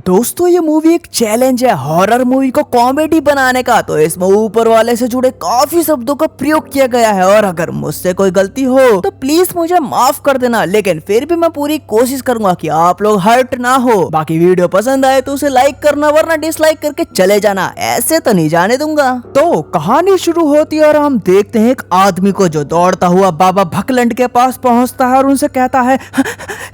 दोस्तों ये मूवी एक चैलेंज है हॉरर मूवी को कॉमेडी बनाने का। तो इसमें ऊपर वाले से जुड़े काफी शब्दों का प्रयोग किया गया है और अगर मुझसे कोई गलती हो तो प्लीज मुझे माफ कर देना, लेकिन फिर भी मैं पूरी कोशिश करूंगा कि आप लोग हर्ट ना हो। बाकी वीडियो पसंद आए तो उसे लाइक करना वरना डिसलाइक करके चले जाना, ऐसे तो नहीं जाने दूंगा। तो कहानी शुरू होती है और हम देखते हैं एक आदमी को जो दौड़ता हुआ बाबा भकलंड के पास पहुंचता है और उनसे कहता है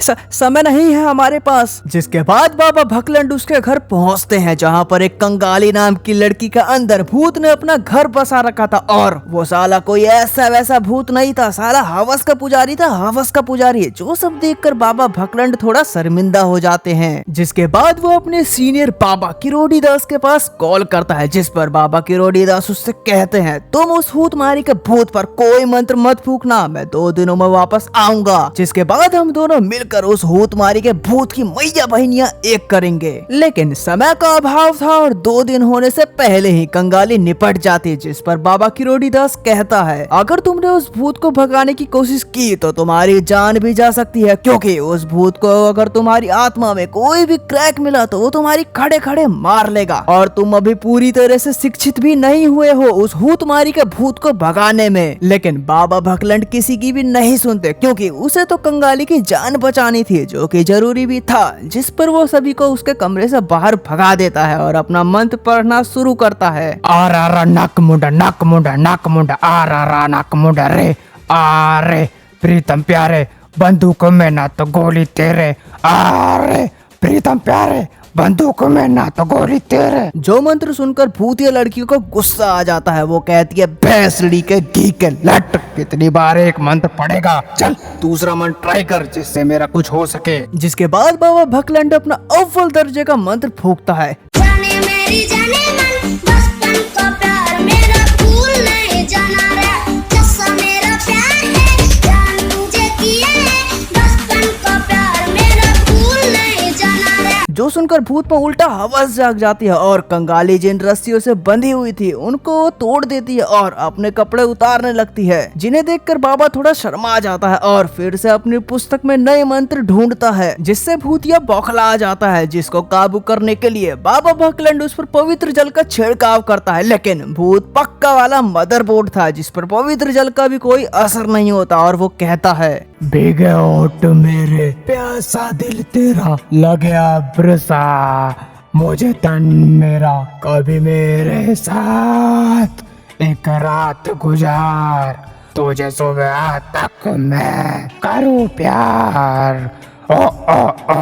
समय नहीं है हमारे पास। जिसके बाद बाबा भकलंड उसके घर पहुंचते हैं जहां पर एक कंगाली नाम की लड़की का अंदर भूत ने अपना घर बसा रखा था और वो साला कोई ऐसा वैसा भूत नहीं था, साला हवस का पुजारी था, हवस का पुजारी। जो सब देखकर बाबा भकलंड थोड़ा शर्मिंदा हो जाते हैं। जिसके बाद वो अपने सीनियर बाबा किरोड़ी दास के पास कॉल करता है, जिस पर बाबा किरोड़ी दास उससे कहते हैं तुम उस भूत मारी के भूत पर कोई मंत्र मत फूकना, मैं 2 दिनों में वापस आऊंगा। जिसके बाद हम दोनों मिलकर उस भूत मारी के भूत की मैया बहनियां एक करेंगे। लेकिन समय का अभाव था और 2 दिन होने से पहले ही कंगाली निपट जाती, जिस पर बाबा किरोड़ी दास कहता है अगर तुमने उस भूत को भगाने की कोशिश की तो तुम्हारी जान भी जा सकती है, क्योंकि उस भूत को अगर तुम्हारी आत्मा में कोई भी क्रैक मिला तो वो तुम्हारी खड़े खड़े मार लेगा और तुम अभी पूरी तरह से शिक्षित भी नहीं हुए हो उस भूत मारी के भूत को भगाने में। लेकिन बाबा भकलंड किसी की भी नहीं सुनते, क्योंकि उसे तो कंगाली की जान बचानी थी जो कि जरूरी भी था। जिस पर वो सभी को उसके कमरे से बाहर भगा देता है और अपना मंत्र पढ़ना शुरू करता है। आरा नक मुंडा नक मुंडा नक मुंडा आरा नक मुंडा रे आरे प्रीतम प्यारे बंदूक में ना तो गोली तेरे, आरे प्रीतम प्यारे बंदूक में ना तो गोली तेरे। जो मंत्र सुनकर भूतिया लड़की को गुस्सा आ जाता है। वो कहती है भैंसड़ी के घी के लट, कितनी बार एक मंत्र पढ़ेगा, चल दूसरा मंत्र ट्राई कर जिससे मेरा कुछ हो सके। जिसके बाद बाबा भकलंड अपना अव्वल दर्जे का मंत्र फूकता है। जाने मेरी जाने मन बचपन का प्यार मेरा भूल नहीं जाना रे, जैसा मेरा प्यार है जान मुझे किया है, बचपन का प्यार मेरा भूल नहीं जाना रे। जो सुनकर भूत में उल्टा हवस जाग जाती है और कंगाली जिन रस्सियों से बंधी हुई थी उनको तोड़ देती है और अपने कपड़े उतारने लगती है, जिन्हें देखकर बाबा थोड़ा शर्मा जाता है और फिर से अपनी पुस्तक में नए मंत्र ढूंढता है, जिससे भूतिया बौखला जाता है। जिसको काबू करने के लिए बाबा भकलंड उस पर पवित्र जल का छिड़काव करता है, लेकिन भूत पक्का वाला मदरबोर्ड था जिस पर पवित्र जल का भी कोई असर नहीं होता और वो कहता है भीगे होठ मेरे प्यासा दिल तेरा लगे बरसा, मुझे तन मेरा कभी मेरे साथ एक रात गुजार, तुझे सुबह तक मैं करूं प्यार। ओ ओ ओ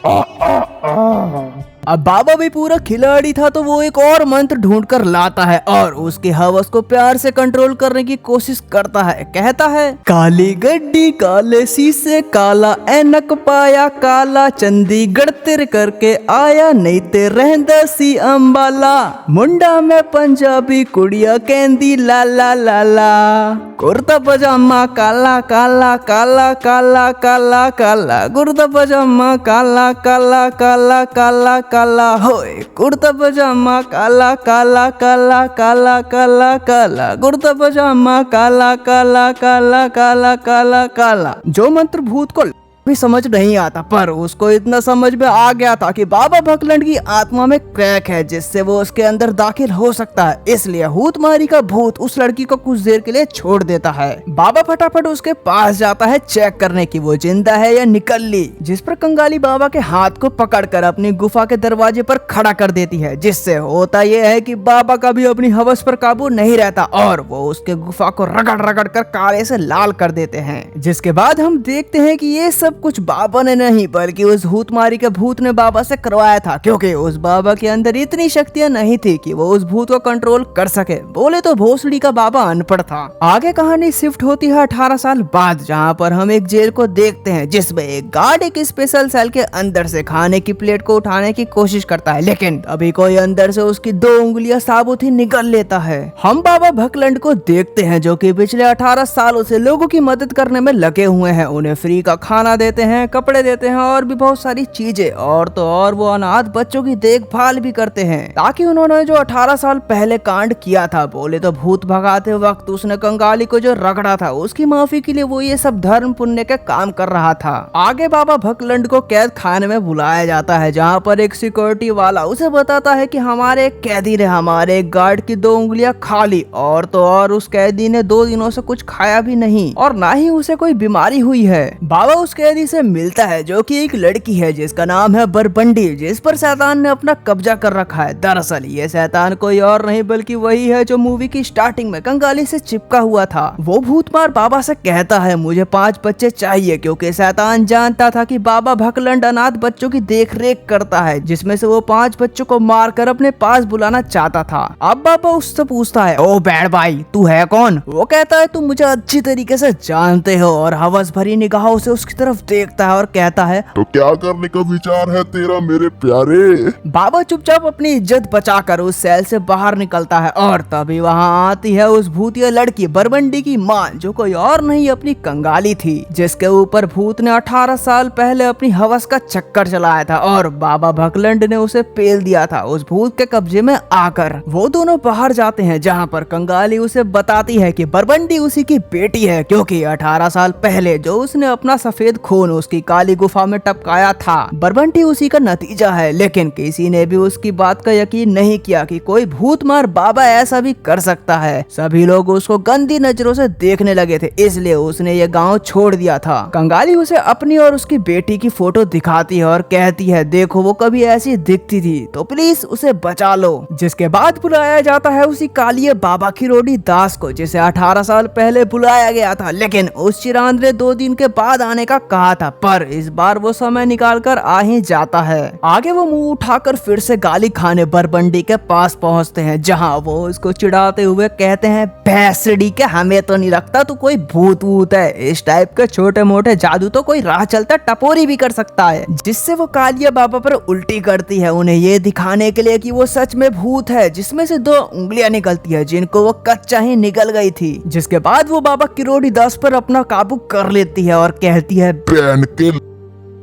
ओ ओ ओ। अब बाबा भी पूरा खिलाड़ी था तो वो एक और मंत्र ढूंढ कर लाता है और उसकी हवस को प्यार से कंट्रोल करने की कोशिश करता है। कहता है काली गड्डी काले शीशे काला ऐनक पाया काला, चंडीगढ़ तिर करके आया नहीं ते रहंदा सी अंबाला, मुंडा में पंजाबी कुड़िया कहंदी ला ला ला ला, कुर्ता पजामा काला काला काला काला काला काला, कुर्ता पजामा काला काला काला काला काला, होए कुर्ता पजामा काला काला काला काला काला काला, कुर्ता पजामा काला काला काला काला काला काला। जो मंत्र भूत को भी समझ नहीं आता, पर उसको इतना समझ में आ गया था कि बाबा भकलंड की आत्मा में क्रैक है जिससे वो उसके अंदर दाखिल हो सकता है, इसलिए भूत मारी का भूत उस लड़की को कुछ देर के लिए छोड़ देता है। बाबा फटाफट उसके पास जाता है चेक करने की वो जिंदा है या निकल ली, जिस पर कंगाली बाबा के हाथ को पकड़कर अपनी गुफा के दरवाजे पर खड़ा कर देती है, जिससे होता यह है कि बाबा का भी अपनी हवस पर काबू नहीं रहता और वो उसके गुफा को रगड़ रगड़ कर काले से लाल कर देते हैं। जिसके बाद हम देखते हैं कि ये सब कुछ बाबा ने नहीं बल्कि उस भूत मारी के भूत ने बाबा से करवाया था, क्योंकि उस बाबा के अंदर इतनी शक्तियां नहीं थी कि वो उस भूत को कंट्रोल कर सके। बोले तो भोसड़ी का बाबा अनपढ़ था। आगे कहानी शिफ्ट होती है 18 साल बाद, जहां पर हम एक जेल को देखते हैं जिसमें एक गार्ड एक स्पेशल सेल के अंदर से खाने की प्लेट को उठाने की कोशिश करता है, लेकिन अभी कोई अंदर से उसकी 2 उंगलियां साबुत ही निकल लेता है। हम बाबा भकलंड को देखते हैं जो कि पिछले 18 सालों से लोगों की मदद करने में लगे हुए हैं, उन्हें फ्री का खाना देते हैं, कपड़े देते हैं और भी बहुत सारी चीजें। और तो और वो अनाथ बच्चों की देखभाल भी करते हैं, ताकि उन्होंने जो 18 साल पहले कांड किया था, बोले तो भूत भगाते वक्त उसने कंगाली को जो रगड़ा था, उसकी माफी के लिए वो ये सब धर्म पुण्य के काम कर रहा था। आगे बाबा भकलंड को कैद खाने में बुलाया जाता है, जहाँ पर एक सिक्योरिटी वाला उसे बताता है कि हमारे एक कैदी ने हमारे एक गार्ड की 2 उंगलियां खा ली, और तो और उस कैदी ने 2 दिनों से कुछ खाया भी नहीं और ना ही उसे कोई बीमारी हुई है। बाबा उस कैदी से मिलता है जो कि एक लड़की है जिसका नाम है बरबंडी, जिस पर शैतान ने अपना कब्जा कर रखा है। दरअसल ये शैतान कोई और नहीं बल्कि वही है जो मूवी की स्टार्टिंग में कंगाली से चिपका हुआ था। वो भूतमार बाबा से कहता है मुझे 5 बच्चे चाहिए, क्योंकि शैतान जानता था कि बाबा भकलंड अनाथ बच्चों की देख रेख करता है, जिसमें से वो 5 बच्चों को मारकर अपने पास बुलाना चाहता था। अब बाबा उससे पूछता है, ओ बैड भाई तू है कौन? वो कहता है तुम मुझे अच्छी तरीके से जानते हो, और हवस भरी निगाहों से उसकी तरफ देखता है और कहता है, तो क्या करने का विचार है तेरा मेरे प्यारे? बाबा चुपचाप अपनी इज्जत बचाकर उस सेल से बाहर निकलता है, और तभी वहाँ आती है उस भूतिया लड़की बरबंडी की माँ, जो कोई और नहीं अपनी कंगाली थी, जिसके ऊपर भूत ने 18 साल पहले अपनी हवस का चक्कर चलाया था और बाबा भकलंड ने उसे पेल दिया था उस भूत के कब्जे में आकर। वो दोनों बाहर जाते हैं, जहाँ पर कंगाली उसे बताती है कि बरबंडी उसी की बेटी है, क्योंकि 18 साल पहले जो उसने अपना सफेद खून उसकी काली गुफा में टपकाया था, बरबंडी उसी का नतीजा है। लेकिन किसी ने भी उसकी बात का यकीन नहीं किया कि कोई भूतमार बाबा ऐसा भी कर सकता है। सभी लोग उसको गंदी नजरों से देखने लगे थे, इसलिए उसने ये गांव छोड़ दिया था। कंगाली उसे अपनी और उसकी बेटी की फोटो दिखाती है और कहती है देखो वो कभी ऐसी दिखती थी, तो प्लीज उसे बचा लो। जिसके बाद बुलाया जाता है उसी कालिये बाबा किरोड़ी दास को, जिसे 18 साल पहले बुलाया गया था, लेकिन उस चिरांद ने 2 दिन के बाद आने का कहा था, पर इस बार वो समय निकाल कर आ ही जाता है। आगे वो मुंह उठाकर फिर से गाली खाने बरबंडी के पास पहुंचते हैं, जहां वो उसको चिढ़ाते हुए कहते हैं भैंसड़ी के हमें तो नहीं लगता तू कोई भूत वूत है, इस टाइप के छोटे मोटे जादू तो कोई राह चलता टपोरी भी कर सकता है। जिससे वो कालिया बाबा पर उल्टी करती है, उन्हें ये दिखाने के लिए कि वो सच में भूत है, जिसमें से 2 उंगलियां निकलती है जिनको वो कच्चा ही निकल गई थी। जिसके बाद वो बाबा किरोड़ी दास पर अपना काबू कर लेती है और कहती है बहन के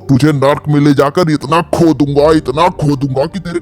तुझे नर्क में ले जाकर इतना खो दूंगा कि तेरे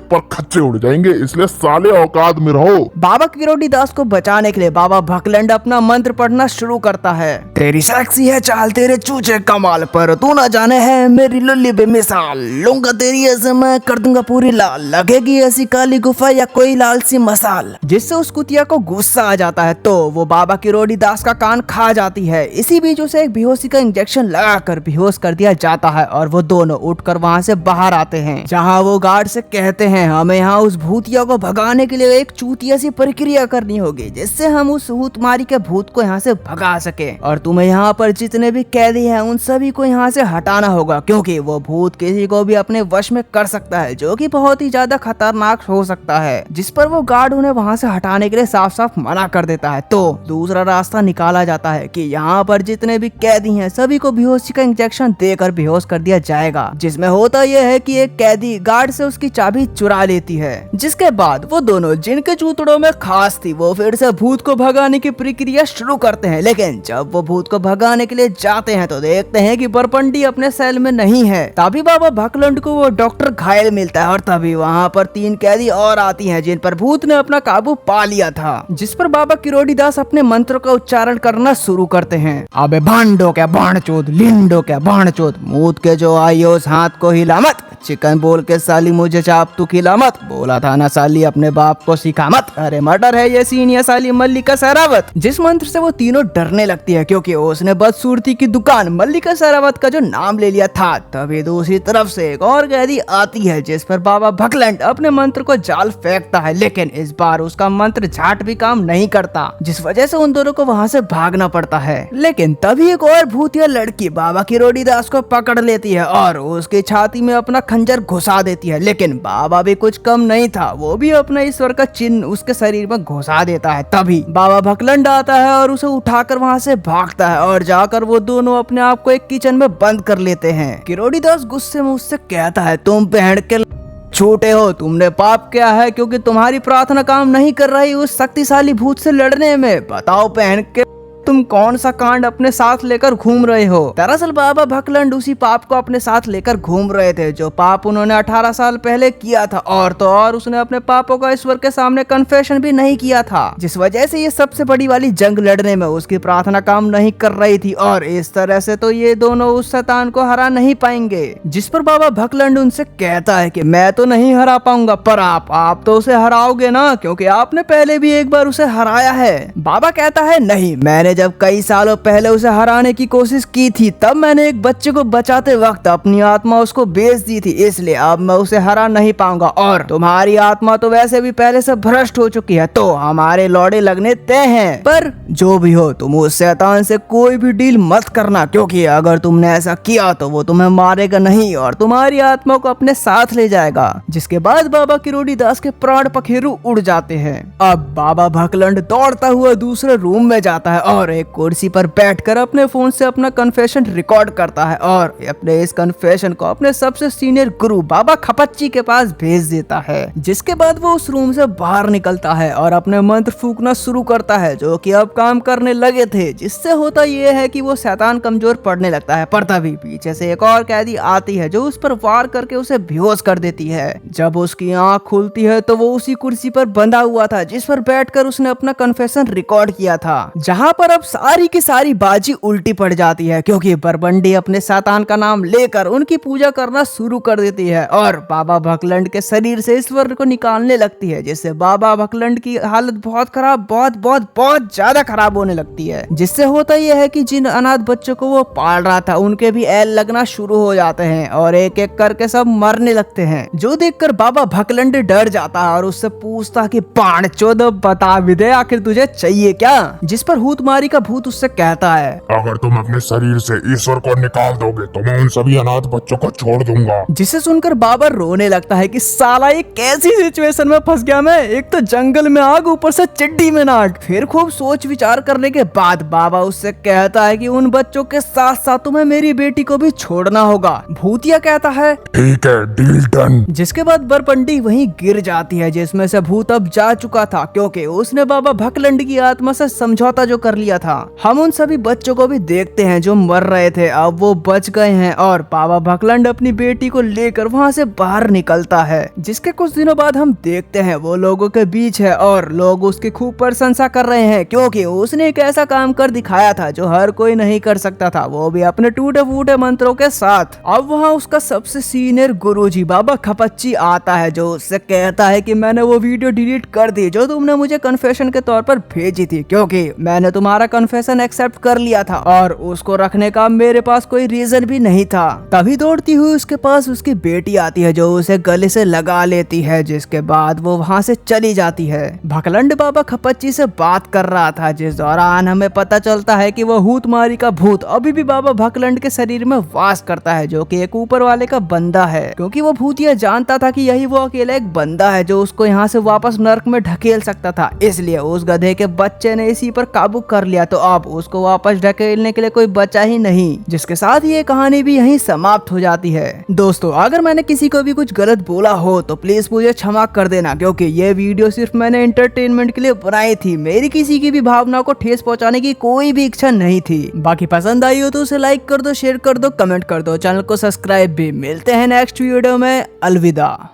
पर खच्चे उड़ जाएंगे, इसलिए साले औकात में रहो। बाबा किरोड़ी दास को बचाने के लिए बाबा भकलंड अपना मंत्र पढ़ना शुरू करता है। तेरी सेक्सी है चाल तेरे चूचे कमाल पर, तू ना जाने है मेरी लुल्ली बेमिसाल, लूंगा तेरी ऐसे मैं कर दूंगा पूरी लाल, लगेगी ऐसी काली गुफा या कोई लाल सी मसाल। जिससे उस कुतिया को गुस्सा आ जाता है, तो वो बाबा किरोड़ी दास का कान खा जाती है। इसी बीच उसे एक बेहोशी का इंजेक्शन लगाकर बेहोश कर दिया जाता है और वो दोनों उठकर वहाँ से बाहर आते हैं, जहाँ वो गार्ड से कहते हैं हमें यहाँ उस भूतिया को भगाने के लिए एक चूतिया सी प्रक्रिया करनी होगी, जिससे हम उस भूतमारी के भूत को यहाँ से भगा सके, और तुम्हें यहाँ पर जितने भी कैदी हैं उन सभी को यहाँ से हटाना होगा, क्योंकि वो भूत किसी को भी अपने वश में कर सकता है, जो कि बहुत ही ज्यादा खतरनाक हो सकता है। जिस पर वो गार्ड उन्हें वहाँ से हटाने के लिए साफ साफ मना कर देता है। तो दूसरा रास्ता निकाला जाता है कि यहाँ पर जितने भी कैदी हैं सभी को बेहोशी का इंजेक्शन देकर बेहोश कर दिया जाएगा, जिसमें होता यह है कि एक कैदी गार्ड से उसकी चाबी चुरा लेती है। जिसके बाद वो दोनों जिनके चूतड़ों में खास थी वो फिर से भूत को भगाने की प्रक्रिया शुरू करते हैं। लेकिन जब वो भूत को भगाने के लिए जाते हैं तो देखते हैं कि बरबंडी अपने सेल में नहीं है। तभी बाबा भकलंड को वो डॉक्टर घायल मिलता है और तभी वहाँ पर 3 कैदी और आती हैं जिन पर भूत ने अपना काबू पा लिया था। जिस पर बाबा किरोड़ी दास अपने मंत्र का उच्चारण करना शुरू करते हैं। अबे भांडो क्या भांडचोद, लिंडो क्या भांडचोद, मूत के जो आई उस हाथ को हिला मत, चिकन बोल के साली मुझे चाप तू खिला मत, बोला था ना साली अपने बाप को सिखा मत, अरे मर्डर है ये सीन या साली मल्लिका शेरावत। जिस मंत्र से वो तीनों डरने लगती है, क्योंकि उसने बदसूरती की दुकान मल्लिका शेरावत का जो नाम ले लिया था। तभी दूसरी तरफ से एक और कैदी आती है जिस पर बाबा भकलंड अपने मंत्र को जाल फेंकता है, लेकिन इस बार उसका मंत्र झाट भी काम नहीं करता, जिस वजह से उन दोनों को वहाँ से भागना पड़ता है। लेकिन तभी एक और भूतिया लड़की बाबा किरोड़ी दास को पकड़ लेती है और उसकी छाती में अपना खंजर घुसा देती है। लेकिन बाबा भी कुछ कम नहीं था, वो भी अपना ईश्वर का चिन्ह उसके शरीर में घुसा देता है। तभी बाबा भकलंड आता है और उसे उठाकर वहाँ से भागता है और जाकर वो दोनों अपने आप को एक किचन में बंद कर लेते हैं। किरोड़ी दास गुस्से में उससे कहता है तुम बहन के छोटे हो, तुमने पाप किया है क्योंकि तुम्हारी प्रार्थना काम नहीं कर रही उस शक्तिशाली भूत से लड़ने में। बताओ बहन के तुम कौन सा कांड अपने साथ लेकर घूम रहे हो। दरअसल बाबा भकलंड उसी पाप को अपने साथ लेकर घूम रहे थे जो पाप उन्होंने 18 साल पहले किया था, और तो और उसने अपने पापों का ईश्वर के सामने कन्फेशन भी नहीं किया था, जिस वजह से ये सबसे बड़ी वाली जंग लड़ने में उसकी प्रार्थना काम नहीं कर रही थी, और इस तरह से तो ये दोनों उस शैतान को हरा नहीं पाएंगे। जिस पर बाबा भकलंड उनसे कहता है कि मैं तो नहीं हरा पाऊंगा, पर आप तो उसे हराओगे ना, क्योंकि आपने पहले भी एक बार उसे हराया है। बाबा कहता है नहीं, मैंने जब कई सालों पहले उसे हराने की कोशिश की थी तब मैंने एक बच्चे को बचाते वक्त अपनी आत्मा उसको बेच दी थी, इसलिए अब मैं उसे हरा नहीं पाऊंगा, और तुम्हारी आत्मा तो वैसे भी पहले से भ्रष्ट हो चुकी है, तो हमारे लौड़े लगने तय हैं। पर जो भी हो तुम उस शैतान से कोई भी डील मत करना, क्योंकि अगर तुमने ऐसा किया तो वो तुम्हें मारेगा नहीं और तुम्हारी आत्मा को अपने साथ ले जाएगा। जिसके बाद बाबा किरोड़ी दास के प्राण पखेरु उड़ जाते हैं। अब बाबा भकलंड दौड़ता हुआ दूसरे रूम में जाता है और एक कुर्सी पर बैठकर अपने फोन से अपना कन्फेशन रिकॉर्ड करता है और अपने इस कन्फेशन को अपने सबसे सीनियर गुरु बाबा खपच्ची के पास भेज देता है। जिसके बाद वो उस रूम से बाहर निकलता है और अपने मंत्र फूकना शुरू करता है जो कि अब काम करने लगे थे। जिससे होता ये है कि वो शैतान कमजोर पड़ने लगता है, पर तभी पीछे से एक और कैदी आती है जो उस पर वार करके उसे बेहोश कर देती है। जब उसकी आंख खुलती है तो वो उसी कुर्सी पर बंधा हुआ था जिस पर बैठकर उसने अपना कन्फेशन रिकॉर्ड किया था, जहां पर अब सारी की सारी बाजी उल्टी पड़ जाती है, क्योंकि बरबंडी अपने शैतान का नाम लेकर उनकी पूजा करना शुरू कर देती है और बाबा भकलंड के शरीर से ईश्वर को निकालने लगती है, जिससे बाबा भकलंड की हालत बहुत खराब, बहुत ज्यादा खराब होने लगती है। जिससे होता यह है कि जिन अनाथ बच्चों को वो पाल रहा था उनके भी ऐल लगना शुरू हो जाते हैं और एक एक करके सब मरने लगते हैं, जो देखकर बाबा भकलंड डर जाता है और उससे पूछता कि पाण चोद बता भी दे आखिर तुझे चाहिए क्या। जिस पर हूतमारी का भूत उससे कहता है अगर तुम अपने शरीर से ईश्वर को निकाल दोगे तो मैं उन सभी अनाथ बच्चों को छोड़ दूंगा। जिसे सुनकर बाबा रोने लगता है कि साला ये कैसी सिचुएशन में फंस गया मैं, एक तो जंगल में आग ऊपर से चिड्डी में नाक। फिर खूब सोच विचार करने के बाद बाबा उससे कहता है कि उन बच्चों के साथ साथ तुम्हें मेरी बेटी को भी छोड़ना होगा। भूतिया कहता है ठीक है, डील डन। जिसके बाद बरपंडी वहीं गिर जाती है, जिसमें से भूत अब जा चुका था क्योंकि उसने बाबा भकलंड की आत्मा से समझौता जो कर लिया था। हम उन सभी बच्चों को भी देखते हैं जो मर रहे थे, अब वो बच गए हैं और बाबा भकलंड अपनी बेटी को लेकर वहाँ से बाहर निकलता है। जिसके कुछ दिनों बाद हम देखते हैं वो लोगों के बीच है और लोग उसकी खूब प्रशंसा कर रहे हैं, क्योंकि उसने एक ऐसा काम कर दिखाया था जो हर कोई नहीं कर सकता था, वो भी अपने टूटे फूटे मंत्रों के साथ। अब वहाँ उसका सबसे सीनियर गुरुजी बाबा खपच्ची आता है जो उससे कहता है कि मैंने वो वीडियो डिलीट कर दी जो तुमने मुझे कन्फेशन के तौर पर भेजी थी, क्योंकि मैंने तुम्हारा कन्फेशन एक्सेप्ट कर लिया था और उसको रखने का मेरे पास कोई रीजन भी नहीं था। तभी दौड़ती हुई उसके पास उसकी बेटी आती है जो उसे गले से लगा लेती है, जिसके बाद वो वहाँ से चली जाती है। भकलंड बाबा खपच्ची से बात कर रहा था, जिस दौरान हमें पता चलता है कि वो हूतमारी का भूत अभी भी बाबा भकलंड के शरीर में वास करता है, जो कि एक ऊपर वाले का बंदा है, क्योंकि वो भूतिया जानता था कि यही वो अकेला एक बंदा है जो उसको यहाँ से वापस नर्क में ढकेल सकता था। इसलिए उस गधे के बच्चे ने इसी पर काबू कर लिया, तो अब उसको वापस ढकेलने के लिए कोई बचा ही नहीं। जिसके साथ ये कहानी भी यहीं समाप्त हो जाती है। दोस्तों, अगर मैंने किसी को भी कुछ गलत बोला हो तो प्लीज मुझे क्षमा कर देना, क्योंकि ये वीडियो सिर्फ मैंने एंटरटेनमेंट के लिए बनाई थी, मेरी किसी की भी भावना को ठेस पहुंचाने की कोई भी इच्छा नहीं थी। बाकी पसंद आई हो तो उसे लाइक कर दो, शेयर कर दो, कमेंट कर दो, चैनल को सब्सक्राइब भी। मिलते हैं नेक्स्ट वीडियो में। अलविदा।